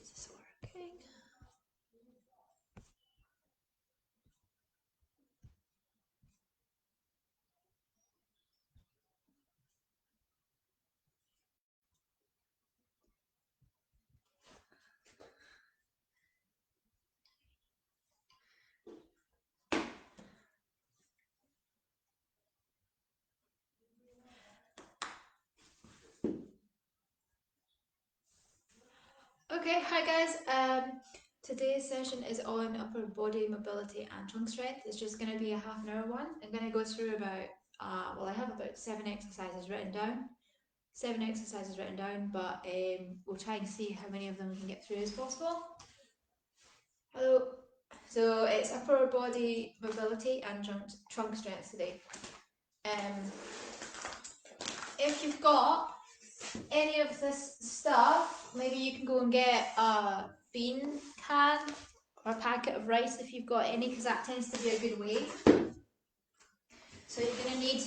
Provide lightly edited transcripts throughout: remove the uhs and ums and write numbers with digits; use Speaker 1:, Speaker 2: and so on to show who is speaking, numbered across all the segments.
Speaker 1: Is this working? Okay, hi guys. Today's session is on upper body mobility and trunk strength. It's just going to be a half an hour one. I'm going to go through about, well, I have about 7 exercises written down. 7 exercises written down, but we'll try and see how many of them we can get through as possible. Hello. So it's upper body mobility and trunk strength today. If you've got any of this stuff, maybe you can go and get a bean can or a packet of rice if you've got any, because that tends to be a good weight. So you're going to need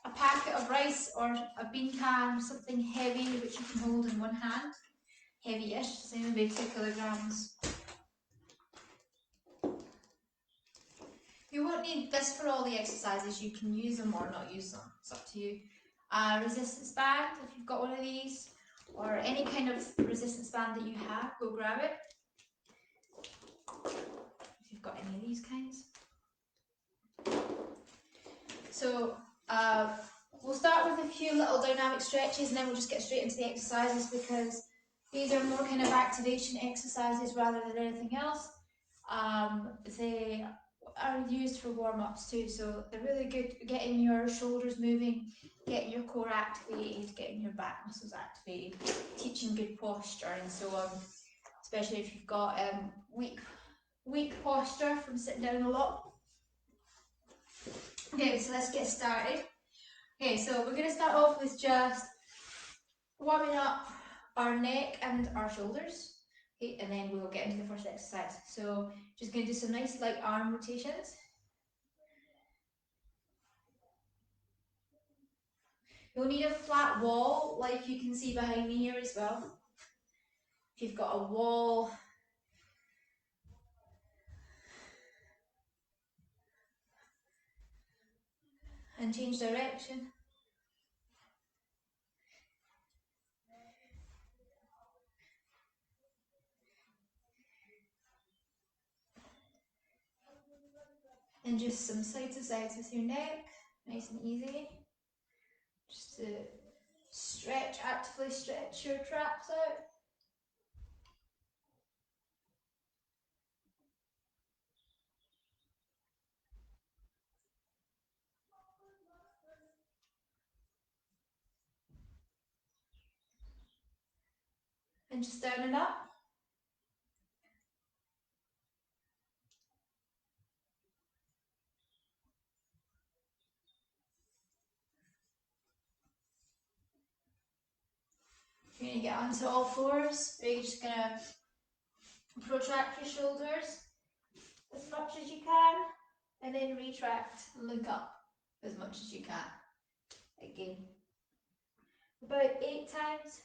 Speaker 1: a packet of rice or a bean can, something heavy which you can hold in one hand, heavy-ish, so maybe 2 kilograms. You won't need this for all the exercises, you can use them or not use them, it's up to you. Resistance band, if you've got one of these, or any kind of resistance band that you have, go grab it. If you've got any of these kinds. So we'll start with a few little dynamic stretches and then we'll just get straight into the exercises, because these are more kind of activation exercises rather than anything else. They are used for warm-ups too, so they're really good at getting your shoulders moving, getting your core activated, getting your back muscles activated, teaching good posture and so on, especially if you've got weak posture from sitting down a lot. Okay, so let's get started. Okay, so we're going to start off with just warming up our neck and our shoulders. Okay, and then we'll get into the first exercise. So just going to do some nice light arm rotations. You'll need a flat wall, like you can see behind me here as well. If you've got a wall, and change direction. And just some side to sides with your neck, nice and easy. Just to stretch, actively stretch your traps out. And just down and up. You're going to get onto all fours, where you're just going to protract your shoulders as much as you can, and then retract and look up as much as you can. Again, about 8 times.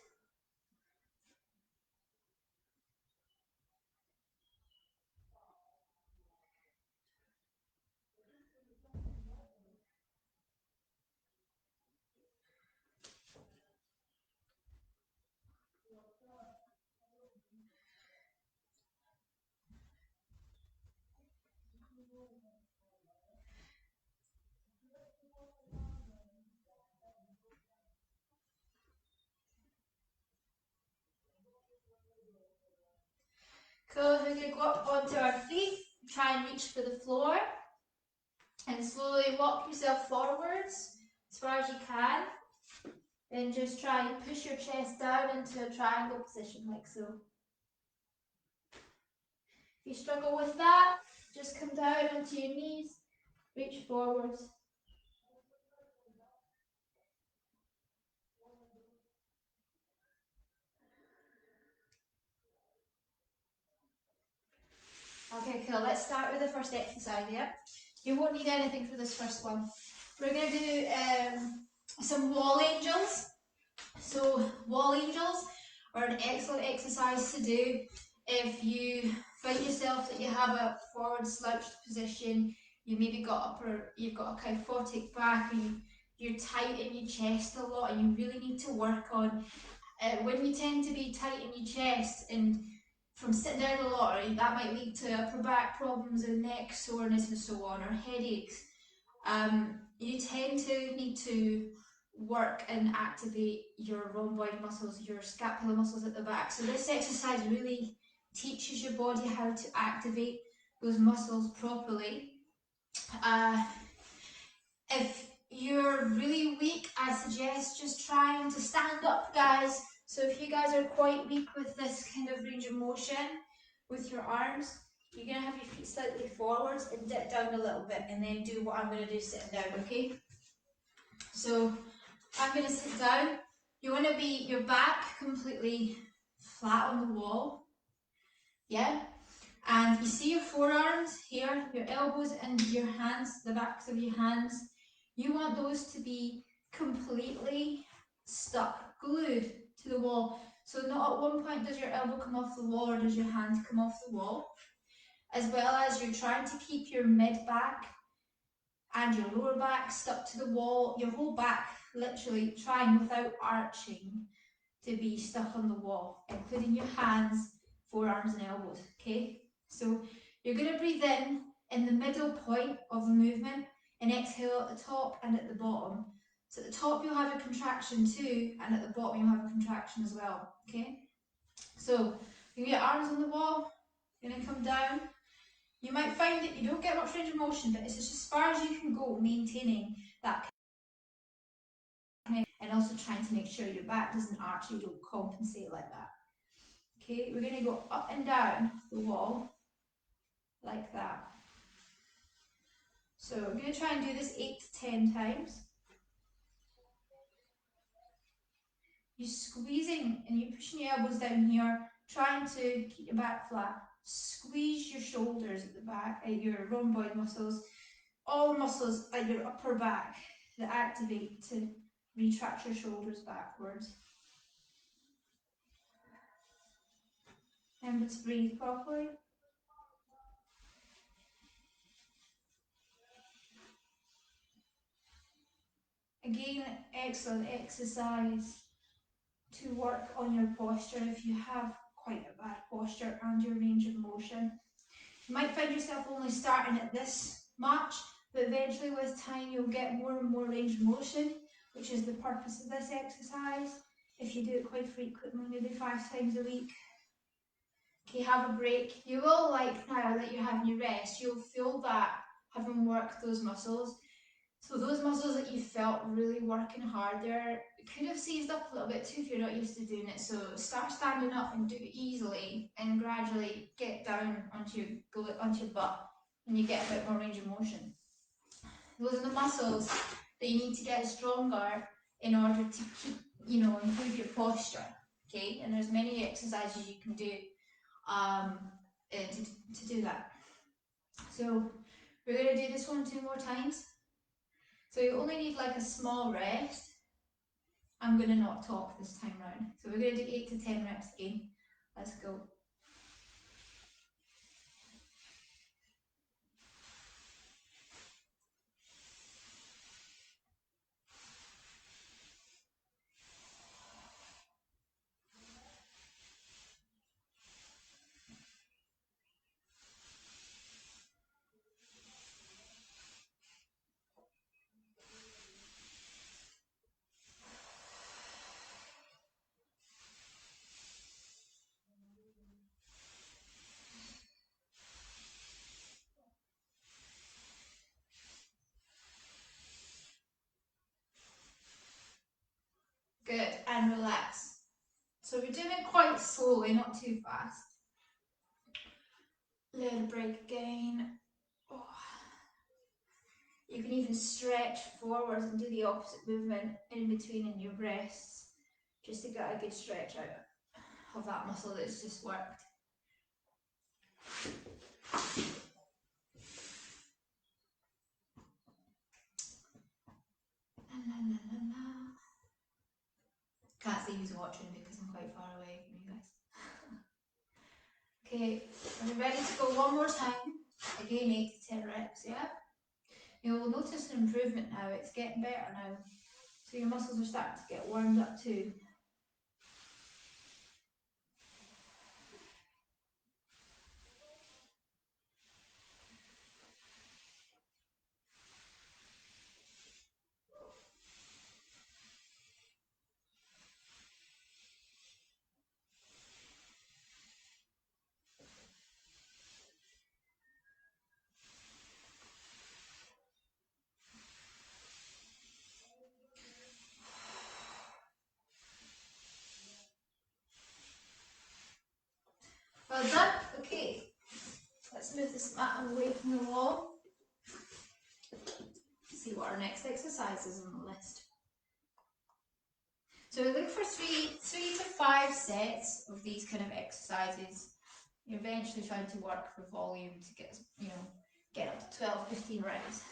Speaker 1: Cool, we're going to go up onto our feet, try and reach for the floor, and slowly walk yourself forwards as far as you can. Then just try and push your chest down into a triangle position like so. If you struggle with that, just come down onto your knees, reach forwards. Okay, cool. Let's start with the first exercise, yeah? You won't need anything for this first one. We're going to do some wall angels. So wall angels or an excellent exercise to do if you find yourself that you have a forward slouched position. You maybe you've got a kyphotic back, or you're tight in your chest a lot, and you really need to work on. When you tend to be tight in your chest and from sitting down a lot, that might lead to upper back problems and neck soreness and so on, or headaches. You tend to need to work and activate your rhomboid muscles, your scapular muscles at the back. So this exercise really teaches your body how to activate those muscles properly. If you're really weak, I suggest just trying to stand up, guys. So if you guys are quite weak with this kind of range of motion with your arms, you're going to have your feet slightly forwards and dip down a little bit, and then do what I'm going to do sitting down, okay? So I'm going to sit down. You want to be your back completely flat on the wall, yeah? And you see your forearms here, your elbows and your hands, the backs of your hands. You want those to be completely stuck, glued to the wall. So not at one point does your elbow come off the wall or does your hand come off the wall. As well as you're trying to keep your mid back and your lower back stuck to the wall, your whole back literally trying without arching to be stuck on the wall, including your hands, forearms and elbows, okay? So you're going to breathe in the middle point of the movement, and exhale at the top and at the bottom. So at the top you'll have a contraction too, and at the bottom you'll have a contraction as well, okay? So you get your arms on the wall, you're going to come down. You might find that you don't get much range of motion, but it's just as far as you can go, maintaining that, and also trying to make sure your back doesn't arch, you don't compensate like that. Okay, we're going to go up and down the wall like that. So we're going to try and do this 8 to 10 times. You're squeezing and you're pushing your elbows down here, trying to keep your back flat. Squeeze your shoulders at the back, your rhomboid muscles, all the muscles at your upper back that activate to retract your shoulders backwards. Remember to breathe properly. Again, excellent exercise to work on your posture if you have quite a bad posture and your range of motion. You might find yourself only starting at this much, but eventually with time you'll get more and more range of motion, which is the purpose of this exercise. If you do it quite frequently, maybe 5 times a week. Okay, have a break. You will, like now that you're having your rest, you'll feel that having worked those muscles. So those muscles that you felt really working hard there could have seized up a little bit too if you're not used to doing it. So start standing up and do it easily, and gradually get down onto your butt when you get a bit more range of motion. Those are the muscles that you need to get stronger in order to keep, improve your posture. Okay, and there's many exercises you can do to do that. So we're going to do this one 2 more times. So you only need like a small rest. I'm going to not talk this time round. So we're going to do 8 to 10 reps again. Let's go. Good, and relax. So we're doing it quite slowly, not too fast. Let it break again. Oh. You can even stretch forwards and do the opposite movement in between in your breasts, just to get a good stretch out of that muscle that's just worked. La, la, la, la. Can't see who's watching because I'm quite far away from you guys. Okay, are we ready to go one more time? Again, 8 to 10 reps, yeah? You'll notice an improvement now, it's getting better now. So your muscles are starting to get warmed up too. Well done. Okay, let's move this mat away from the wall. See what our next exercise is on the list. So we look for three to 5 sets of these kind of exercises. You're eventually trying to work for volume to get, get up to 12, 15 reps.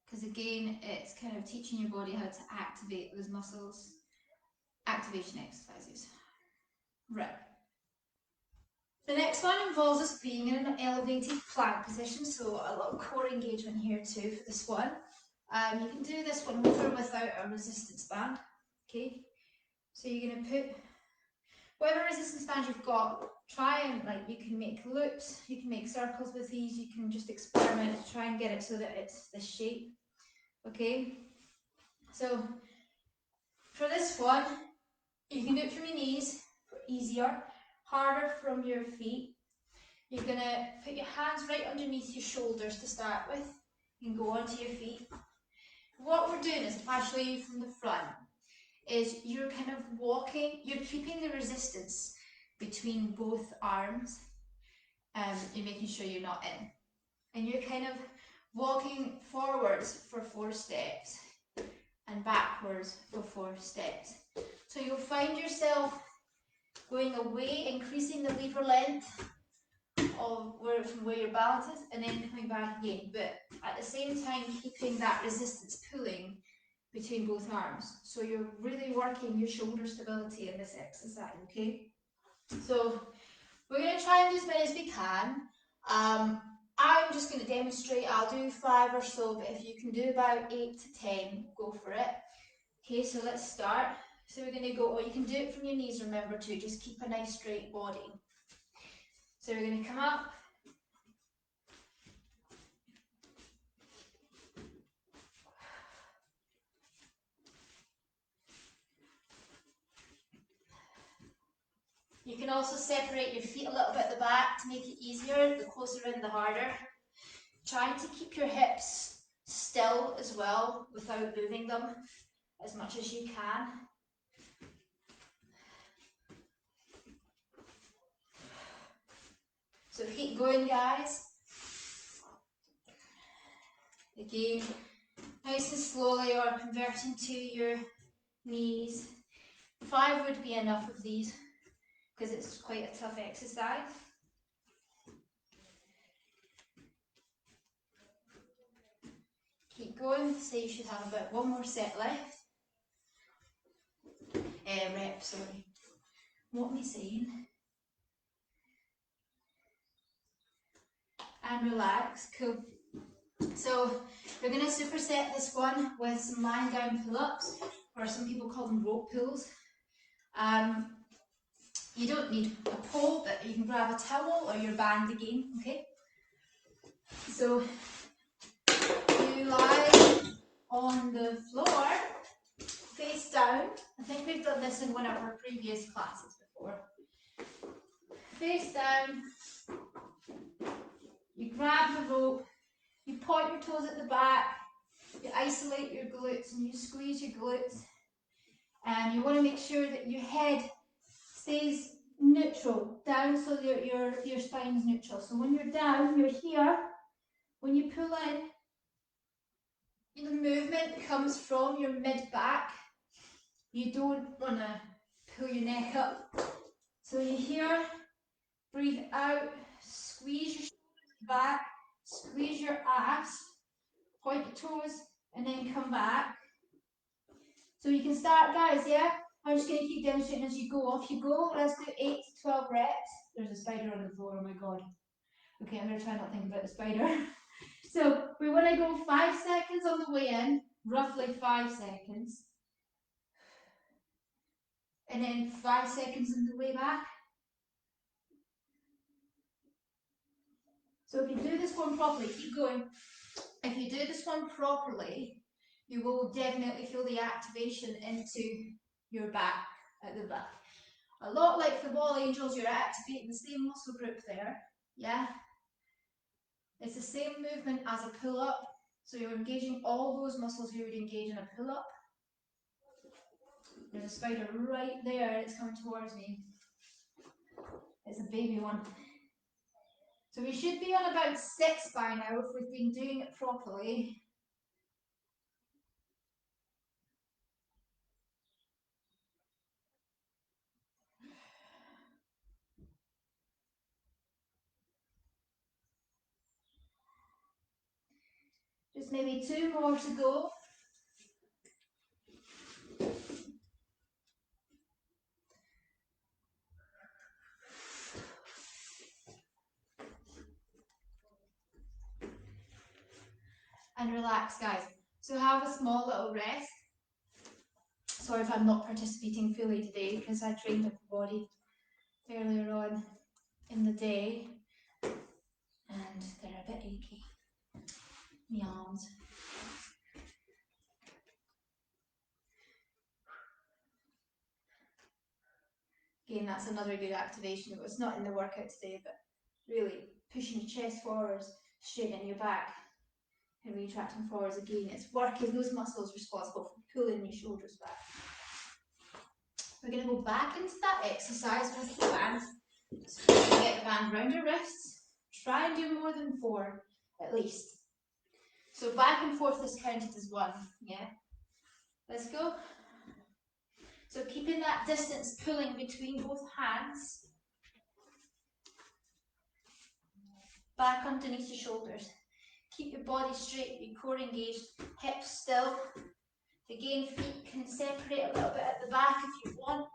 Speaker 1: Because again, it's kind of teaching your body how to activate those muscles. Activation exercises. Right. The next one involves us being in an elevated plank position, so a little core engagement here too for this one. You can do this one with or without a resistance band. Okay, so you're going to put whatever resistance band you've got. Try and you can make loops, you can make circles with these. You can just experiment to try and get it so that it's this shape. Okay, so for this one, you can do it from your knees, easier, harder from your feet. You're going to put your hands right underneath your shoulders to start with. You can go onto your feet. What we're doing is, if I show you from the front, is you're kind of walking, you're keeping the resistance between both arms. You're making sure you're not in. And you're kind of walking forwards for 4 steps and backwards for 4 steps. So you'll find yourself going away, increasing the lever length of from where your balance is, and then coming back again, but at the same time keeping that resistance pulling between both arms. So you're really working your shoulder stability in this exercise, okay? So we're going to try and do as many as we can. I'm just going to demonstrate. I'll do 5 or so, but if you can do about 8 to 10, go for it. Okay, so let's start. So we're going to go, you can do it from your knees, remember to just keep a nice straight body. So we're going to come up. You can also separate your feet a little bit at the back to make it easier. The closer in, the harder. Trying to keep your hips still as well without moving them as much as you can. So keep going, guys. Again, nice and slowly, or converting to your knees. 5 would be enough of these because it's quite a tough exercise. Keep going, so you should have about 1 more set left. Rep, sorry. What am I saying? And relax, cool. So we're going to superset this one with some lying down pull-ups, or some people call them rope pulls. You don't need a pole, but you can grab a towel or your band again, okay? So you lie on the floor, face down. I think we've done this in one of our previous classes before. Face down, you grab the rope, you point your toes at the back, you isolate your glutes and you squeeze your glutes. And you want to make sure that your head stays neutral, down, so that your spine is neutral. So when you're down, you're here. When you pull in, the movement comes from your mid-back. You don't want to pull your neck up. So you're here, breathe out, squeeze your shoulders back, squeeze your abs, point your toes, and then come back. So you can start, guys, yeah? I'm just going to keep demonstrating as you go. Off you go. Let's do 8 to 12 reps. There's a spider on the floor, oh my god. Okay, I'm going to try not to think about the spider. So we want to go 5 seconds on the way in, roughly 5 seconds. And then 5 seconds on the way back. So if you do this one properly, keep going. If you do this one properly, you will definitely feel the activation into your back, at the back. A lot like the wall angels, you're activating the same muscle group there, yeah? It's the same movement as a pull-up, so you're engaging all those muscles you would engage in a pull-up. There's a spider right there, it's coming towards me. It's a baby one. So we should be on about 6 by now if we've been doing it properly. Just maybe 2 more to go. And relax, guys. So have a small little rest. Sorry if I'm not participating fully today because I trained up the body earlier on in the day and they're a bit achy. My arms. Again, that's another good activation. It's not in the workout today, but really pushing your chest forwards, straightening your back and retracting forwards again. It's working those muscles responsible for pulling your shoulders back. We're going to go back into that exercise with the band. So get the band round your wrists. Try and do more than 4 at least. So back and forth is counted as 1, yeah? Let's go. So keeping that distance, pulling between both hands. Back underneath your shoulders. Keep your body straight, your core engaged, hips still. Again, feet can separate a little bit at the back if you want,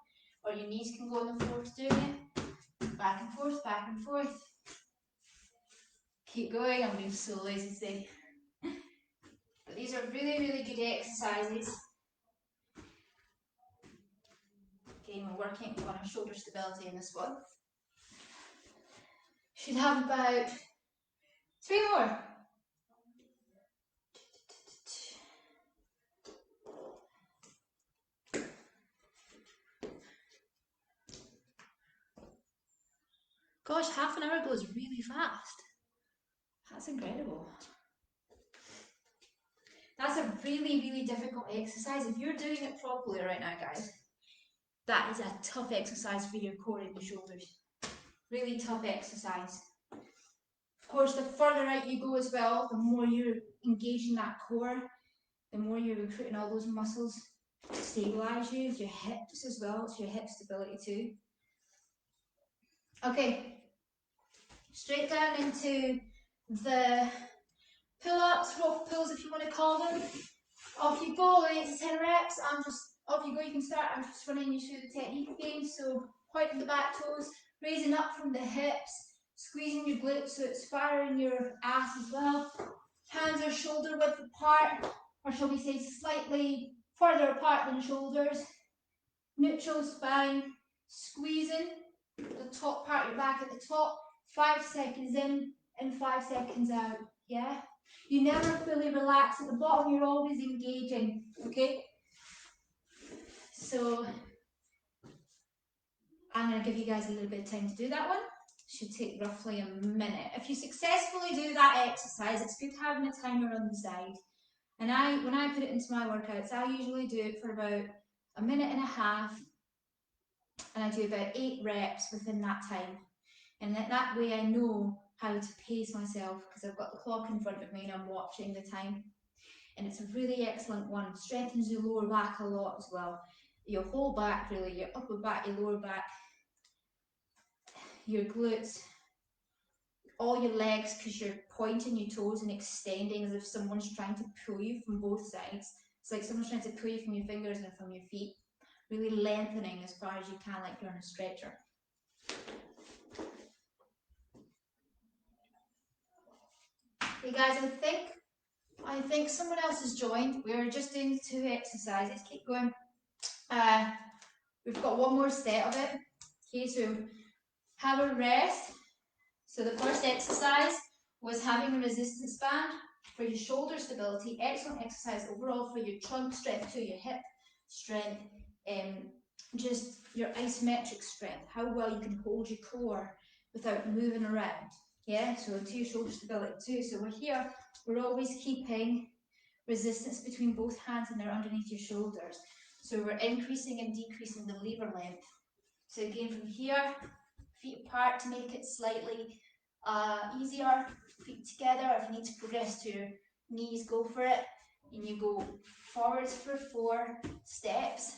Speaker 1: or your knees can go on the floor to doing it. Back and forth, back and forth. Keep going, I'm being so lazy today. But these are really, really good exercises. Again, we're working on our shoulder stability in this one. Should have about 3 more. Gosh, half an hour goes really fast. That's incredible. That's a really, really difficult exercise. If you're doing it properly right now, guys, that is a tough exercise for your core and your shoulders. Really tough exercise. Of course, the further out you go as well, the more you're engaging that core, the more you're recruiting all those muscles to stabilise you, your hips as well, it's your hip stability too. Okay, straight down into the pull-ups, rope pulls if you want to call them. Off you go, 8 to 10 reps. Off you go, you can start. I'm just running you through the technique again. So pointing the back toes, raising up from the hips, squeezing your glutes so it's firing your ass as well. Hands are shoulder width apart, or shall we say slightly further apart than shoulders. Neutral spine, squeezing the top part of your back at the top. 5 seconds in and 5 seconds out, yeah? You never fully relax at the bottom, you're always engaging, okay? So, I'm going to give you guys a little bit of time to do that one. Should take roughly a minute. If you successfully do that exercise, it's good having a timer on the side. And when I put it into my workouts, I usually do it for about a minute and a half, and I do about 8 reps within that time. And that way I know how to pace myself because I've got the clock in front of me and I'm watching the time. And it's a really excellent one. Strengthens your lower back a lot as well. Your whole back really, your upper back, your lower back, your glutes, all your legs, because you're pointing your toes and extending as if someone's trying to pull you from both sides. It's like someone's trying to pull you from your fingers and from your feet. Really lengthening as far as you can, like you're on a stretcher. Hey guys, I think someone else has joined. We're just doing 2 exercises. Keep going. We've got one more set of it. Okay, so have a rest. So the first exercise was having a resistance band for your shoulder stability. Excellent exercise overall for your trunk strength too, your hip strength, just your isometric strength, how well you can hold your core without moving around. Yeah, so to your shoulder stability too. So we're here, we're always keeping resistance between both hands and they're underneath your shoulders. So we're increasing and decreasing the lever length. So again from here, feet apart to make it slightly easier, feet together. If you need to progress to your knees, go for it. And you go forwards for 4 steps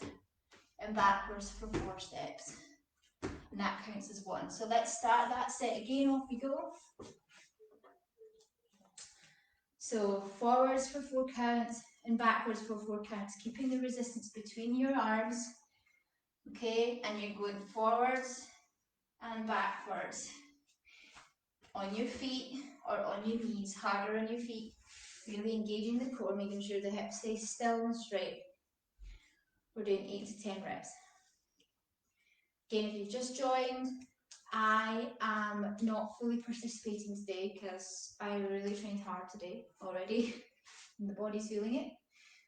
Speaker 1: and backwards for 4 steps. And that counts as 1. So let's start that set again, off we go. So forwards for 4 counts and backwards for 4 counts, keeping the resistance between your arms. Okay, and you're going forwards and backwards. On your feet or on your knees, harder on your feet. Really engaging the core, making sure the hips stay still and straight. We're doing 8 to 10 reps. Again, if you've just joined, I am not fully participating today because I really trained hard today already and the body's feeling it.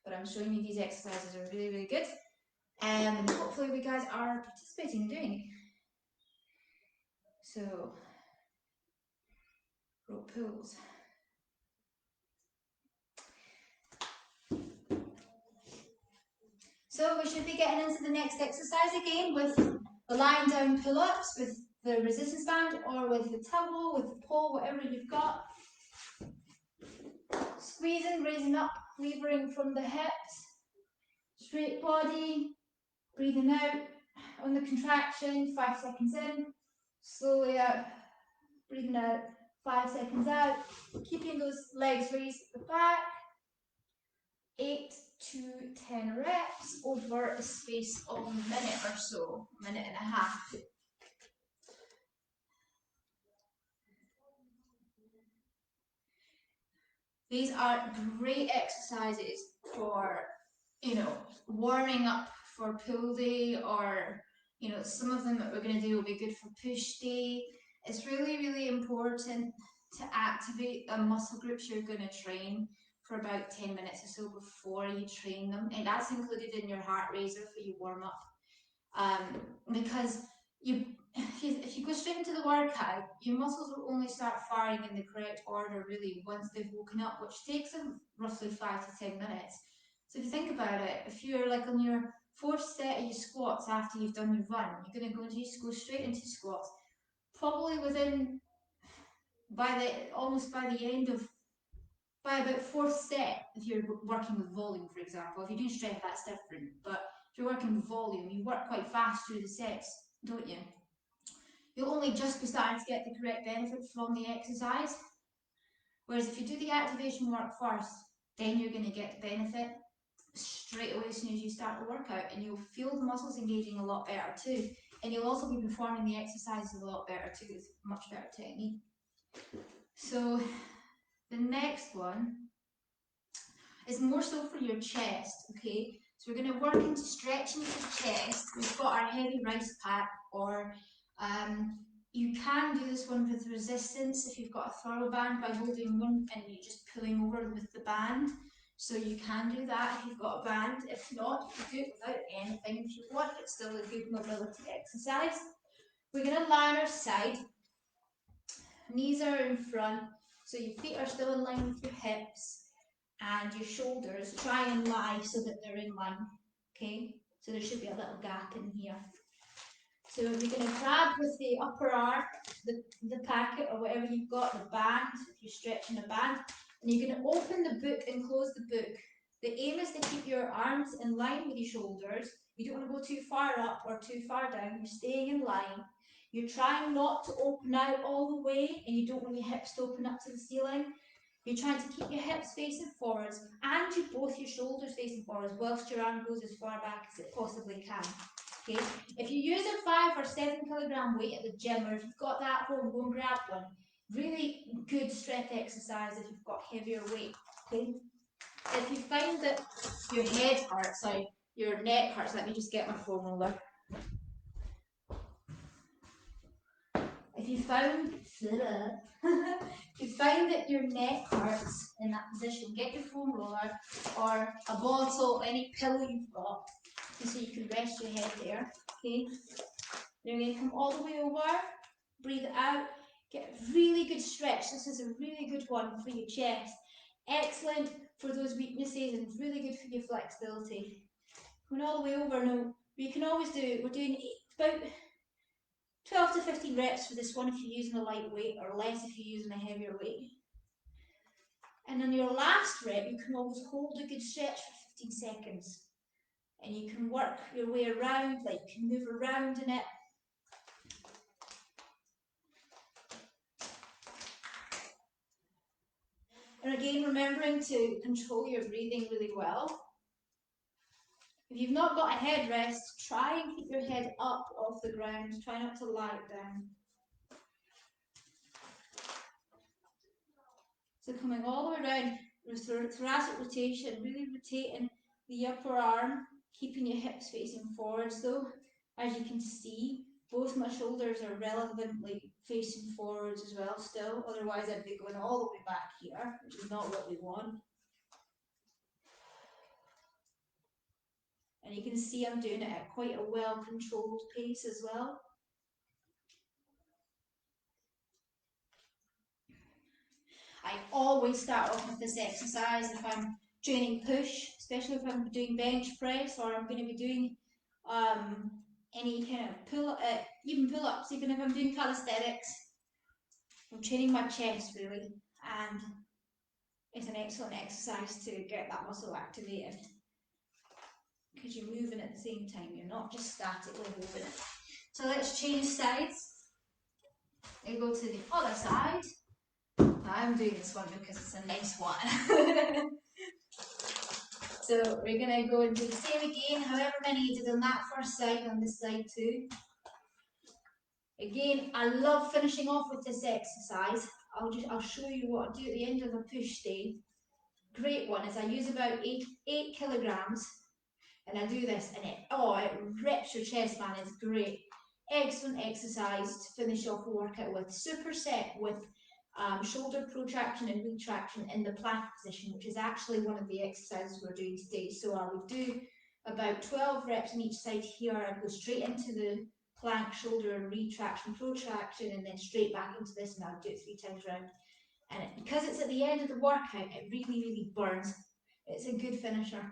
Speaker 1: But I'm showing you these exercises are really, really good. And hopefully you guys are participating in doing it. So, rope pulls. So we should be getting into the next exercise again with the lying down pull-ups, with the resistance band, or with the towel, with the pole, whatever you've got. Squeezing, raising up, levering from the hips. Straight body, breathing out on the contraction, 5 seconds in, slowly out, breathing out, 5 seconds out, keeping those legs raised at the back. 8 to 10 reps over a space of a minute or so, a minute and a half. These are great exercises for, warming up for pull day, or, some of them that we're going to do will be good for push day. It's really, really important to activate the muscle groups you're going to train for about 10 minutes or so before you train them. And that's included in your heart raiser for your warm up. Because if you go straight into the workout, your muscles will only start firing in the correct order really once they've woken up, which takes them roughly 5 to 10 minutes. So if you think about it, if you're like on your 4th set of your squats after you've done your run, you're going to go straight into squats. Probably by about 4th set, if you're working with volume, for example. If you're doing strength, that's different. But if you're working with volume, you work quite fast through the sets, don't you? You'll only just be starting to get the correct benefit from the exercise. Whereas if you do the activation work first, then you're going to get the benefit straight away as soon as you start the workout, and you'll feel the muscles engaging a lot better too. And you'll also be performing the exercises a lot better too, with much better technique. So the next one is more so for your chest, okay? So we're going to work into stretching the chest. We've got our heavy rice pack, or you can do this one with resistance if you've got a thermal band, by holding one and you're just pulling over with the band. So you can do that if you've got a band. If not, you can do it without anything if you want. It's still a good mobility exercise. We're going to lie on our side. Knees are in front, so your feet are still in line with your hips, and your shoulders try and lie so that they're in line, okay? So there should be a little gap in here. So we're going to grab with the upper arm, the packet or whatever you've got, the band, if you're stretching a band, and you're going to open the book and close the book. The aim is to keep your arms in line with your shoulders. You don't want to go too far up or too far down. You're staying in line. You're trying not to open out all the way, and you don't want your hips to open up to the ceiling. You're trying to keep your hips facing forwards and both your shoulders facing forwards whilst your arm goes as far back as it possibly can. Okay? If you use a 5 or 7 kilogram weight at the gym, or if you've got that at home, go and grab one. Really good strength exercise if you've got heavier weight. Okay? If you find that your head hurts, sorry, your neck hurts, let me just get my foam roller. If you find that your neck hurts in that position, get your foam roller or a bottle, any pillow you've got, so you can rest your head there. Okay. You're going to come all the way over, breathe out, get a really good stretch. This is a really good one for your chest. Excellent for those weaknesses and really good for your flexibility. Going all the way over now. You can always do, we're doing about 12 to 15 reps for this one if you're using a light weight, or less if you're using a heavier weight. And on your last rep, you can always hold a good stretch for 15 seconds. And you can work your way around, like you can move around in it. And again, remembering to control your breathing really well. If you've not got a headrest, try and keep your head up off the ground. Try not to lie it down. So coming all the way around, thoracic rotation, really rotating the upper arm, keeping your hips facing forwards though. As you can see, both my shoulders are relevantly facing forwards as well still, otherwise I'd be going all the way back here, which is not what we want. And you can see I'm doing it at quite a well-controlled pace as well. I always start off with this exercise if I'm training push, especially if I'm doing bench press or I'm going to be doing any kind of even pull-ups, even if I'm doing calisthenics. I'm training my chest really, and it's an excellent exercise to get that muscle activated because you're moving at the same time, you're not just statically moving it. So let's change sides and go to the other side. I'm doing this one because it's a nice one. So we're going to go and do the same again, however many you did on that first side, on this side too. Again, I love finishing off with this exercise. I'll show you what I do at the end of the push day. Great one is I use about 8 kilograms, and I do this, and it rips your chest, man. It's great. Excellent exercise to finish off a workout with. Superset with shoulder protraction and retraction in the plank position, which is actually one of the exercises we're doing today. So I would do about 12 reps on each side here. I'd go straight into the plank, shoulder and retraction, protraction, and then straight back into this, and I'll do it 3 times round. And because it's at the end of the workout, it really, really burns. It's a good finisher.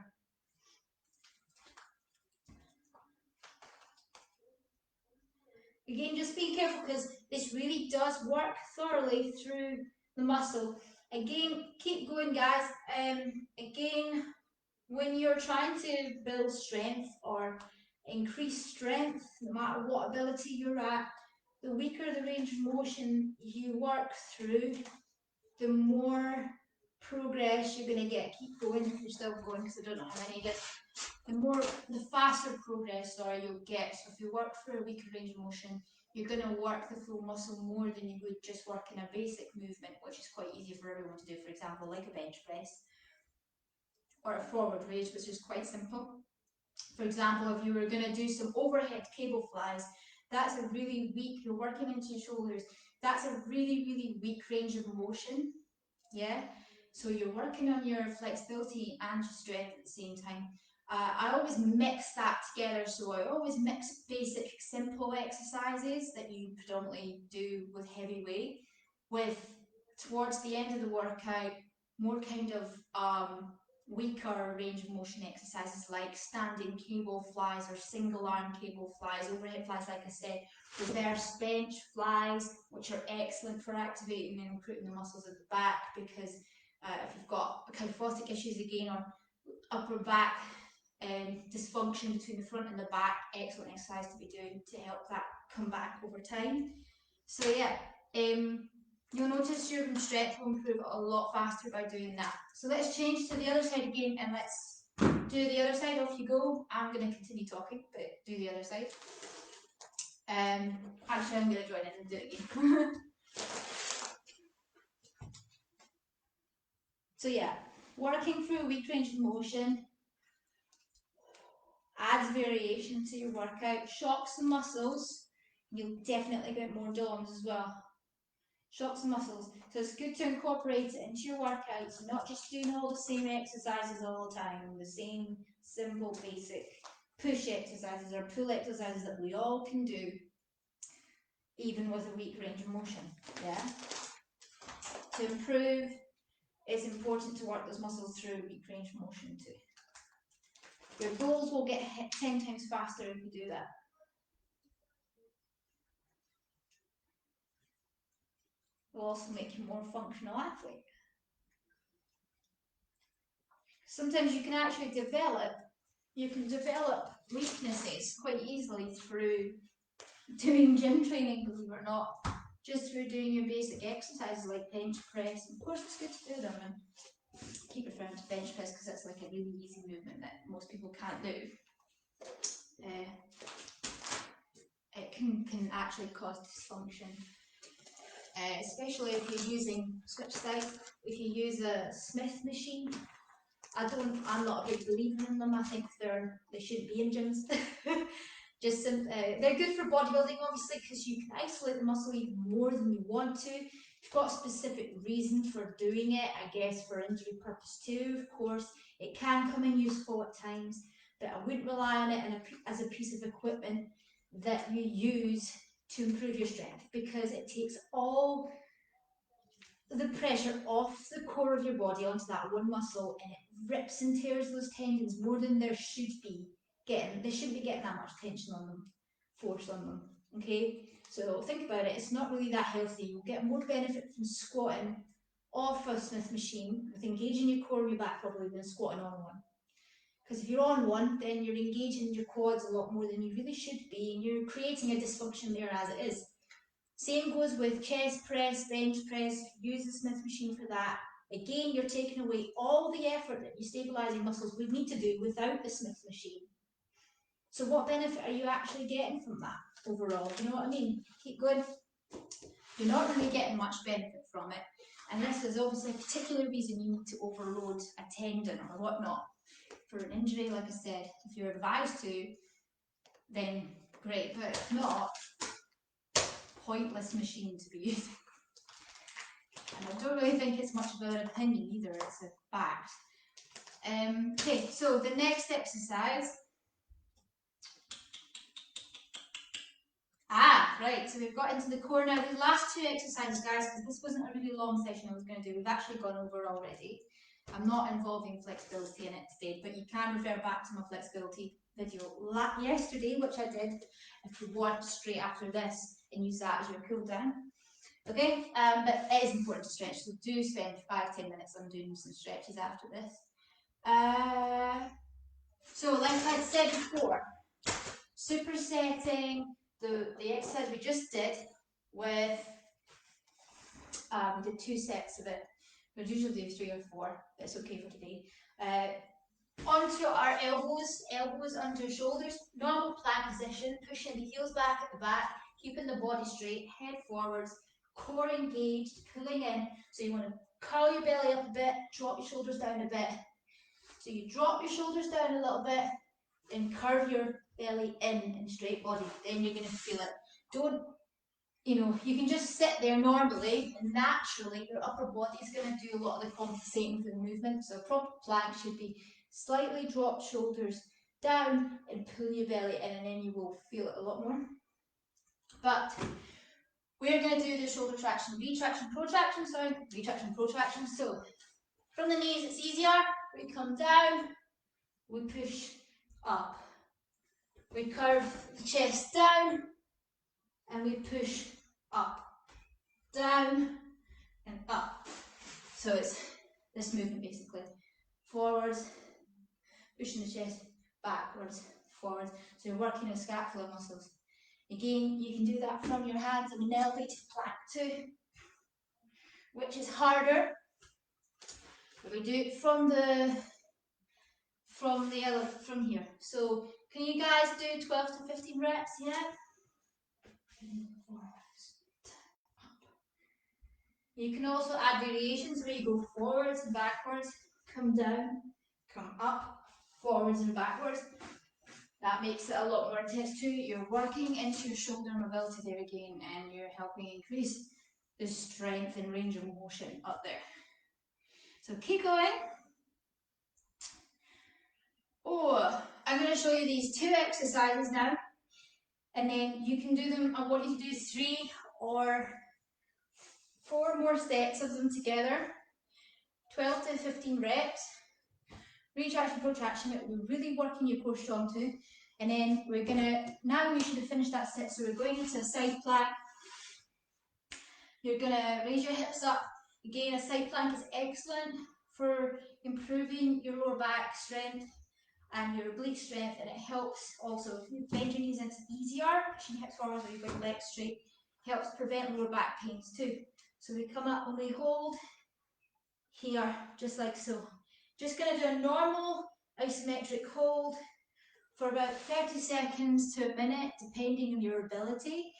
Speaker 1: Again, just be careful because this really does work thoroughly through the muscle. Again, keep going, guys. Again, when you're trying to build strength or increase strength, no matter what ability you're at, the weaker the range of motion you work through, the more progress you're going to get. Keep going if you're still going, because I don't know how many get. The faster progress, you'll get. So if you work for a weaker range of motion, you're going to work the full muscle more than you would just working a basic movement, which is quite easy for everyone to do, for example, like a bench press or a forward raise, which is quite simple. For example, if you were going to do some overhead cable flies, that's a really weak, you're working into your shoulders, that's a really, really weak range of motion, yeah? So you're working on your flexibility and your strength at the same time. I always mix that together, so I always mix basic, simple exercises that you predominantly do with heavy weight with, towards the end of the workout, more kind of weaker range of motion exercises like standing cable flies or single arm cable flies, overhead flies, like I said, reverse bench flies, which are excellent for activating and recruiting the muscles at the back, because if you've got kyphotic issues again, or upper back dysfunction between the front and the back, excellent exercise to be doing to help that come back over time. So yeah, you'll notice your strength will improve a lot faster by doing that. So let's change to the other side again, and let's do the other side. Off you go. I'm going to continue talking, but do the other side. Actually, I'm going to join in and do it again. So yeah, working through a weak range of motion adds variation to your workout, shocks the muscles. You'll definitely get more DOMs as well. Shocks the muscles. So it's good to incorporate it into your workouts, not just doing all the same exercises all the time, the same simple basic push exercises or pull exercises that we all can do, even with a weak range of motion. Yeah. To improve, it's important to work those muscles through a weak range of motion too. Your goals will get hit 10 times faster if you do that. It will also make you a more functional athlete. Sometimes you can actually develop weaknesses quite easily through doing gym training, believe it or not. Just through doing your basic exercises like bench press. Of course, it's good to do them, and keep referring to bench press because it's like a really easy movement that most people can't do. It can actually cause dysfunction, especially if you're using, switch sides, if you use a Smith machine. I'm not a big believer in them. I think they shouldn't be in gyms. They're good for bodybuilding, obviously, because you can isolate the muscle even more than you want to. You've got a specific reason for doing it, I guess, for injury purpose too. Of course, it can come in useful at times, but I wouldn't rely on it as a piece of equipment that you use to improve your strength, because it takes all the pressure off the core of your body onto that one muscle, and it rips and tears those tendons more than there should be getting. They shouldn't be getting that much tension on them, force on them. Okay, so think about it. It's not really that healthy. You'll get more benefit from squatting off a Smith machine with engaging your core and your back probably than squatting on one. Because if you're on one, then you're engaging your quads a lot more than you really should be, and you're creating a dysfunction there as it is. Same goes with chest press, bench press. Use the Smith machine for that. Again, you're taking away all the effort that your stabilising muscles would need to do without the Smith machine. So what benefit are you actually getting from that overall? You know what I mean? Keep going. You're not really getting much benefit from it, unless there's obviously a particular reason you need to overload a tendon or whatnot. For an injury, like I said, if you're advised to, then great, but if not, pointless machine to be using. And I don't really think it's much of an opinion either, it's a fact. Okay, so the next exercise. Right, so we've got into the core now. The last two exercises, guys, because this wasn't a really long session I was going to do, we've actually gone over already. I'm not involving flexibility in it today, but you can refer back to my flexibility video yesterday, which I did, if you want, straight after this, and use that as your cool down. Okay, but it is important to stretch, so do spend 5-10 minutes on doing some stretches after this. So like I said before, supersetting the exercise we just did with, we did 2 sets of it. We'd usually do 3 or 4, but it's okay for today. Onto our elbows under shoulders, normal plank position, pushing the heels back at the back, keeping the body straight, head forwards, core engaged, pulling in. So you want to curl your belly up a bit, drop your shoulders down a bit. So you drop your shoulders down a little bit, and curve your belly in straight body. Then you're going to feel it. Don't, you can just sit there normally, and naturally your upper body is going to do a lot of the compensating for the movement. So a proper plank should be slightly drop shoulders down and pull your belly in, and then you will feel it a lot more. But we're going to do the shoulder traction, retraction, protraction, retraction, protraction. So from the knees it's easier. We come down, we push up. We curve the chest down, and we push up, down, and up. So it's this movement basically. Forwards, pushing the chest, backwards, forwards. So you're working the scapular muscles. Again, you can do that from your hands in an elevated plank too, which is harder. But we do it from here. So can you guys do 12 to 15 reps? Yeah. You can also add variations where you go forwards and backwards, come down, come up, forwards and backwards. That makes it a lot more intense too. You're working into your shoulder mobility there again, and you're helping increase the strength and range of motion up there. So keep going. Oh, I'm going to show you these 2 exercises now, and then you can do them. I want you to do 3 or 4 more sets of them together, 12 to 15 reps. Retraction, protraction, it will be really working your core strong too. And then we're gonna, now we should have finished that set, so we're going into a side plank. You're gonna raise your hips up. Again, a side plank is excellent for improving your lower back strength and your oblique strength, and it helps also, if you bend your knees, it's easier, pushing your hips forward or you've got your legs straight, helps prevent lower back pains too. So we come up and we hold here, just like so. Just going to do a normal isometric hold for about 30 seconds to a minute, depending on your ability.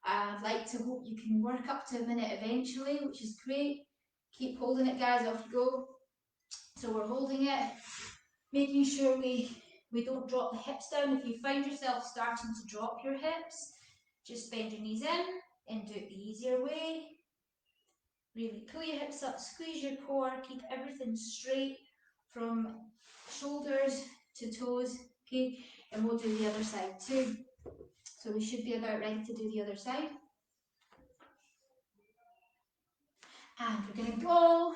Speaker 1: I'd like to hope you can work up to a minute eventually, which is great. Keep holding it, guys, off you go. So we're holding it, making sure we don't drop the hips down. If you find yourself starting to drop your hips, just bend your knees in and do it the easier way. Really pull your hips up, squeeze your core, keep everything straight from shoulders to toes, okay? And we'll do the other side too. So we should be about ready to do the other side. And we're going to go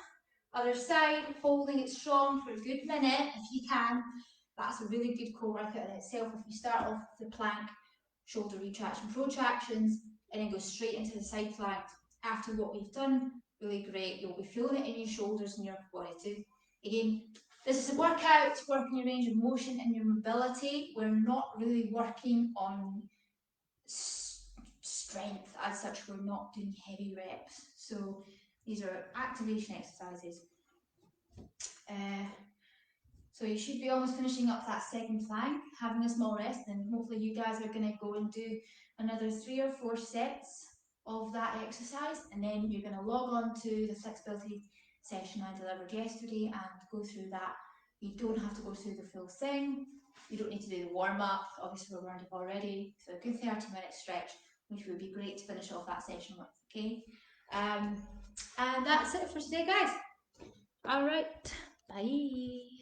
Speaker 1: other side, holding it strong for a good minute if you can. That's a really good core workout in itself. If you start off with the plank, shoulder retraction, protractions, and then go straight into the side plank after what we've done, really great. You'll be feeling it in your shoulders and your body too. Again, this is a workout to work on your range of motion and your mobility. We're not really working on strength as such. We're not doing heavy reps. So these are activation exercises. So you should be almost finishing up that second plank, having a small rest, and hopefully you guys are going to go and do another 3 or 4 sets of that exercise, and then you're going to log on to the flexibility session I delivered yesterday and go through that. You don't have to go through the full thing. You don't need to do the warm-up. Obviously we're warmed up already, so a good 30-minute stretch, which would be great to finish off that session with, okay? And that's it for today, guys. All right, bye.